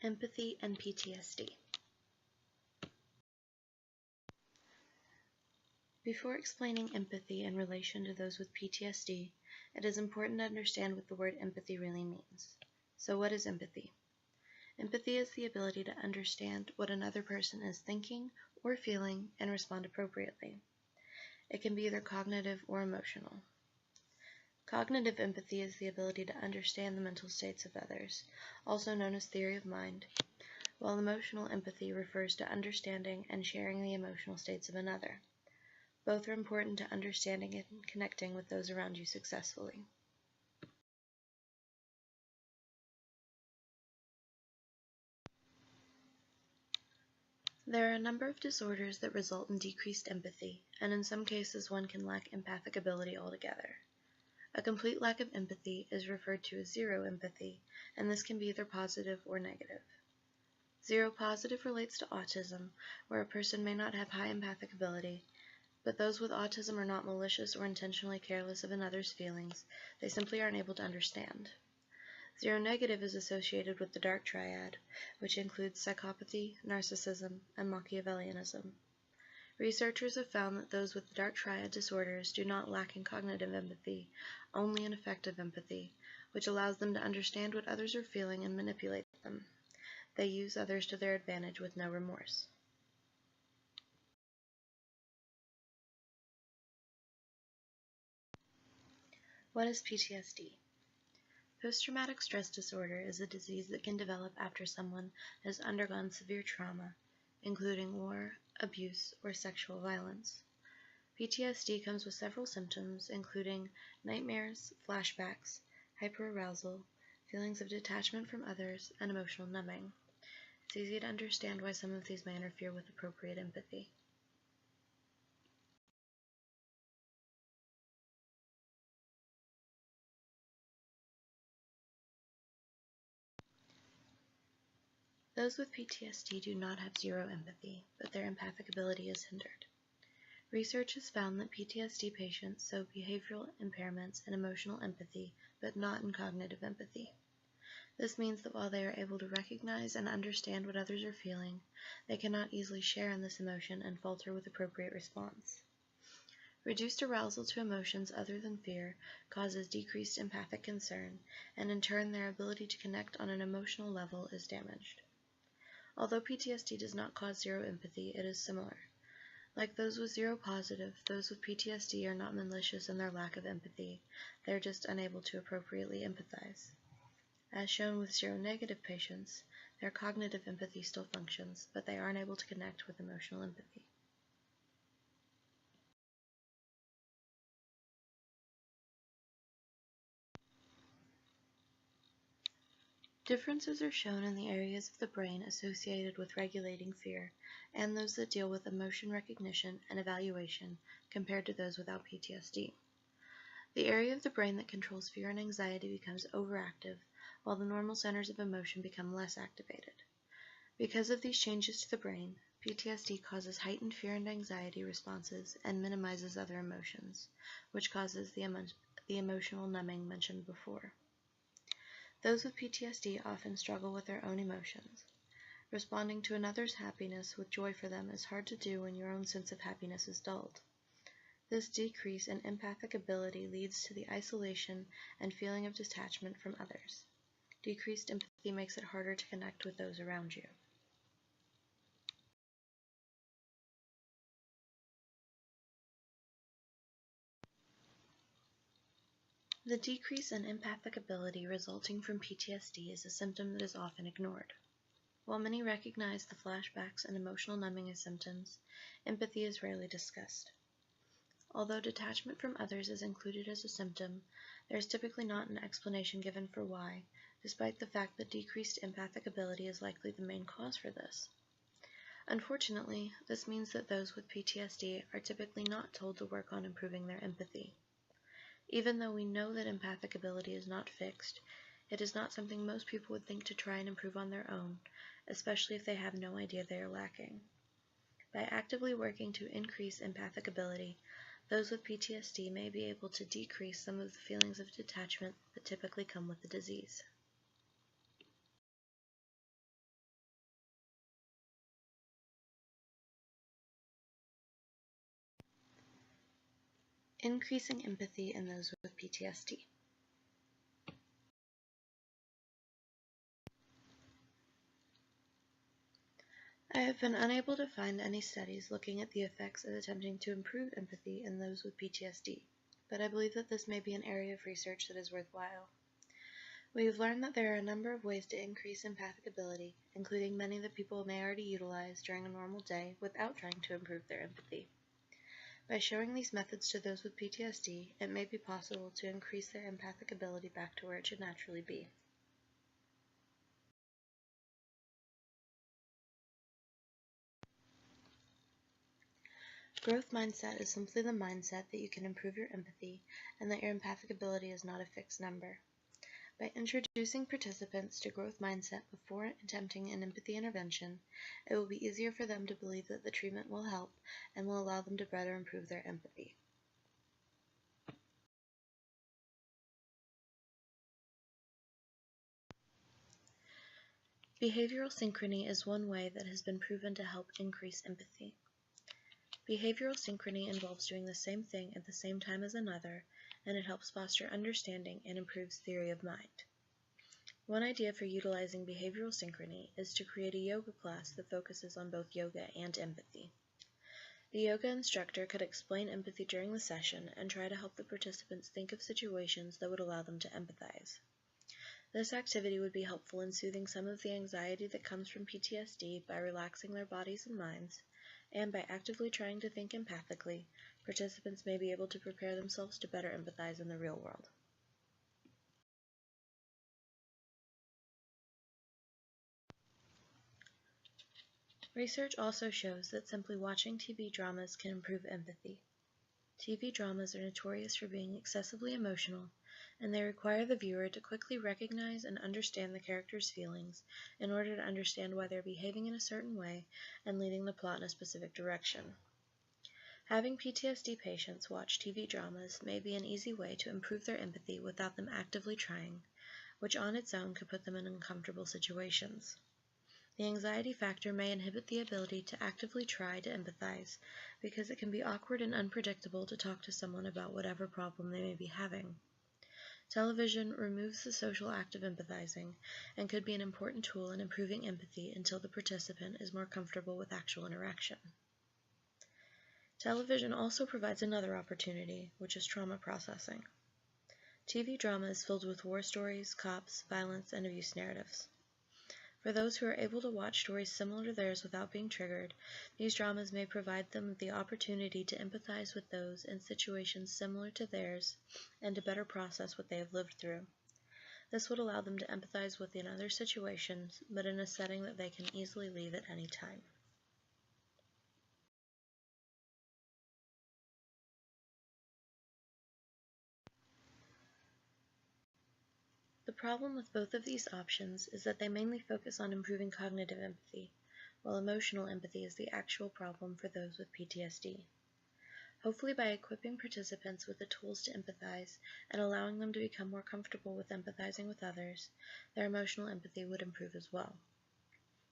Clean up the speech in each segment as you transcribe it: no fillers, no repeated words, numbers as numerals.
Empathy and PTSD. Before explaining empathy in relation to those with PTSD, it is important to understand what the word empathy really means. So what is empathy? Empathy is the ability to understand what another person is thinking or feeling and respond appropriately. It can be either cognitive or emotional. Cognitive empathy is the ability to understand the mental states of others, also known as theory of mind, while emotional empathy refers to understanding and sharing the emotional states of another. Both are important to understanding and connecting with those around you successfully. There are a number of disorders that result in decreased empathy, and in some cases one can lack empathic ability altogether. A complete lack of empathy is referred to as zero empathy, and this can be either positive or negative. Zero positive relates to autism, where a person may not have high empathic ability, but those with autism are not malicious or intentionally careless of another's feelings, they simply aren't able to understand. Zero negative is associated with the dark triad, which includes psychopathy, narcissism, and Machiavellianism. Researchers have found that those with the dark triad disorders do not lack in cognitive empathy, only in affective empathy, which allows them to understand what others are feeling and manipulate them. They use others to their advantage with no remorse. What is PTSD? Post-traumatic stress disorder is a disease that can develop after someone has undergone severe trauma, including war, abuse, or sexual violence. PTSD comes with several symptoms, including nightmares, flashbacks, hyperarousal, feelings of detachment from others, and emotional numbing. It's easy to understand why some of these may interfere with appropriate empathy. Those with PTSD do not have zero empathy, but their empathic ability is hindered. Research has found that PTSD patients show behavioral impairments in emotional empathy, but not in cognitive empathy. This means that while they are able to recognize and understand what others are feeling, they cannot easily share in this emotion and falter with appropriate response. Reduced arousal to emotions other than fear causes decreased empathic concern, and in turn their ability to connect on an emotional level is damaged. Although PTSD does not cause zero empathy, it is similar. Like those with zero positive, those with PTSD are not malicious in their lack of empathy, they are just unable to appropriately empathize. As shown with zero negative patients, their cognitive empathy still functions, but they aren't able to connect with emotional empathy. Differences are shown in the areas of the brain associated with regulating fear and those that deal with emotion recognition and evaluation compared to those without PTSD. The area of the brain that controls fear and anxiety becomes overactive, while the normal centers of emotion become less activated. Because of these changes to the brain, PTSD causes heightened fear and anxiety responses and minimizes other emotions, which causes the emotional numbing mentioned before. Those with PTSD often struggle with their own emotions. Responding to another's happiness with joy for them is hard to do when your own sense of happiness is dulled. This decrease in empathic ability leads to the isolation and feeling of detachment from others. Decreased empathy makes it harder to connect with those around you. The decrease in empathic ability resulting from PTSD is a symptom that is often ignored. While many recognize the flashbacks and emotional numbing as symptoms, empathy is rarely discussed. Although detachment from others is included as a symptom, there is typically not an explanation given for why, despite the fact that decreased empathic ability is likely the main cause for this. Unfortunately, this means that those with PTSD are typically not told to work on improving their empathy. Even though we know that empathic ability is not fixed, it is not something most people would think to try and improve on their own, especially if they have no idea they are lacking. By actively working to increase empathic ability, those with PTSD may be able to decrease some of the feelings of detachment that typically come with the disease. Increasing empathy in those with PTSD. I have been unable to find any studies looking at the effects of attempting to improve empathy in those with PTSD, but I believe that this may be an area of research that is worthwhile. We have learned that there are a number of ways to increase empathic ability, including many that people may already utilize during a normal day without trying to improve their empathy. By showing these methods to those with PTSD, it may be possible to increase their empathic ability back to where it should naturally be. Growth mindset is simply the mindset that you can improve your empathy and that your empathic ability is not a fixed number. By introducing participants to growth mindset before attempting an empathy intervention, it will be easier for them to believe that the treatment will help and will allow them to better improve their empathy. Behavioral synchrony is one way that has been proven to help increase empathy. Behavioral synchrony involves doing the same thing at the same time as another, and it helps foster understanding and improves theory of mind. One idea for utilizing behavioral synchrony is to create a yoga class that focuses on both yoga and empathy. The yoga instructor could explain empathy during the session and try to help the participants think of situations that would allow them to empathize. This activity would be helpful in soothing some of the anxiety that comes from PTSD by relaxing their bodies and minds, and by actively trying to think empathically, participants may be able to prepare themselves to better empathize in the real world. Research also shows that simply watching TV dramas can improve empathy. TV dramas are notorious for being excessively emotional, and they require the viewer to quickly recognize and understand the characters' feelings in order to understand why they're behaving in a certain way and leading the plot in a specific direction. Having PTSD patients watch TV dramas may be an easy way to improve their empathy without them actively trying, which on its own could put them in uncomfortable situations. The anxiety factor may inhibit the ability to actively try to empathize because it can be awkward and unpredictable to talk to someone about whatever problem they may be having. Television removes the social act of empathizing and could be an important tool in improving empathy until the participant is more comfortable with actual interaction. Television also provides another opportunity, which is trauma processing. TV drama is filled with war stories, cops, violence, and abuse narratives. For those who are able to watch stories similar to theirs without being triggered, these dramas may provide them with the opportunity to empathize with those in situations similar to theirs and to better process what they have lived through. This would allow them to empathize within other situations, but in a setting that they can easily leave at any time. The problem with both of these options is that they mainly focus on improving cognitive empathy, while emotional empathy is the actual problem for those with PTSD. Hopefully by equipping participants with the tools to empathize and allowing them to become more comfortable with empathizing with others, their emotional empathy would improve as well.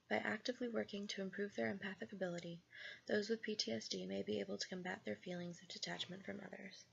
By actively working to improve their empathic ability, those with PTSD may be able to combat their feelings of detachment from others.